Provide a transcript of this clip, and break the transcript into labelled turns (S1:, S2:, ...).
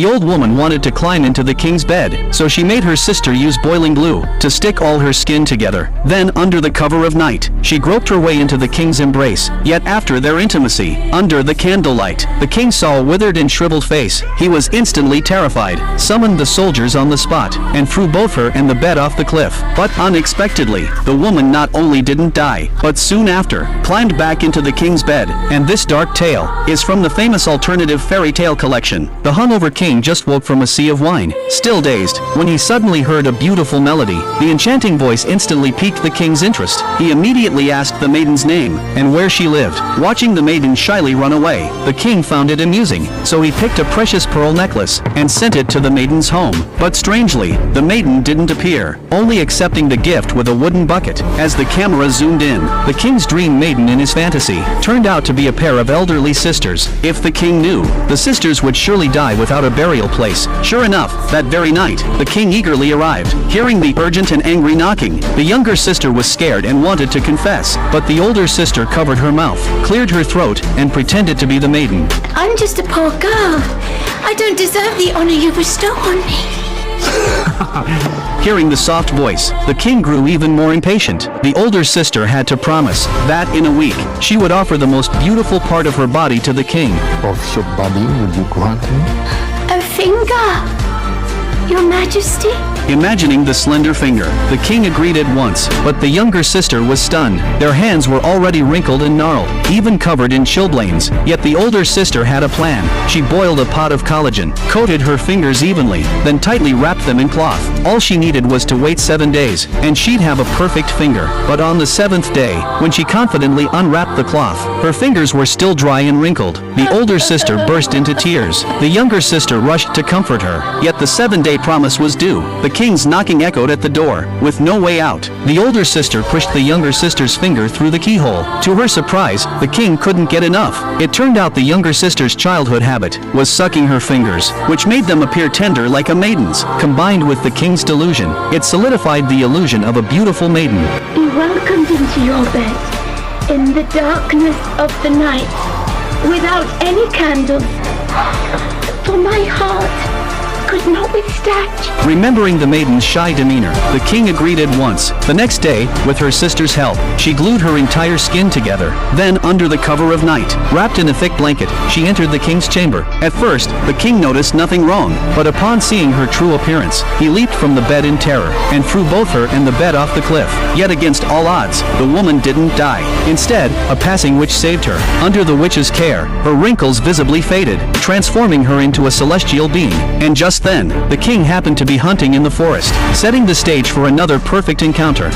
S1: The old woman wanted to climb into the king's bed, so she made her sister use boiling glue to stick all her skin together. Then, under the cover of night, she groped her way into the king's embrace. Yet after their intimacy, under the candlelight, the king saw a withered and shriveled face. He was instantly terrified, summoned the soldiers on the spot, and threw both her and the bed off the cliff. But unexpectedly, the woman not only didn't die, but soon after, climbed back into the king's bed. And this dark tale is from the famous alternative fairy tale collection. The hungover king just woke from a sea of wine, still dazed, when he suddenly heard a beautiful melody. The enchanting voice instantly piqued the king's interest. He immediately asked the maiden's name and where she lived. Watching the maiden shyly run away, the king found it amusing, so he picked a precious pearl necklace and sent it to the maiden's home. But strangely, the maiden didn't appear, only accepting the gift with a wooden bucket. As the camera zoomed in, the king's dream maiden in his fantasy turned out to be a pair of elderly sisters. If the king knew, the sisters would surely die without a burial place. Sure enough, that very night, the king eagerly arrived. Hearing the urgent and angry knocking, the younger sister was scared and wanted to confess, but the older sister covered her mouth, cleared her throat, and pretended to be the maiden.
S2: I'm just a poor girl. I don't deserve the honor you bestow on me.
S1: Hearing the soft voice, the king grew even more impatient. The older sister had to promise that in a week, she would offer the most beautiful part of her body to the king.
S3: Of your body will you grant me?
S2: A finger, Your Majesty?
S1: Imagining the slender finger, the king agreed at once, but the younger sister was stunned. Their hands were already wrinkled and gnarled, even covered in chilblains. Yet the older sister had a plan. She boiled a pot of collagen, coated her fingers evenly, then tightly wrapped them in cloth. All she needed was to wait 7 days, and she'd have a perfect finger. But on the 7th day, when she confidently unwrapped the cloth, her fingers were still dry and wrinkled. The older sister burst into tears. The younger sister rushed to comfort her. Yet the 7-day promise was due. The king's knocking echoed at the door, with no way out. The older sister pushed the younger sister's finger through the keyhole. To her surprise, the king couldn't get enough. It turned out the younger sister's childhood habit was sucking her fingers, which made them appear tender like a maiden's. Combined with the king's delusion, it solidified the illusion of a beautiful maiden.
S2: Be welcomed into your bed, in the darkness of the night, without any candles, for my heart could not withstand.
S1: Remembering the maiden's shy demeanor, the king agreed at once. The next day, with her sister's help, she glued her entire skin together. Then, under the cover of night, wrapped in a thick blanket, she entered the king's chamber. At first, the king noticed nothing wrong, but upon seeing her true appearance, he leaped from the bed in terror, and threw both her and the bed off the cliff. Yet against all odds, the woman didn't die. Instead, a passing witch saved her. Under the witch's care, her wrinkles visibly faded, transforming her into a celestial being. And just then, the king happened to be hunting in the forest, setting the stage for another perfect encounter.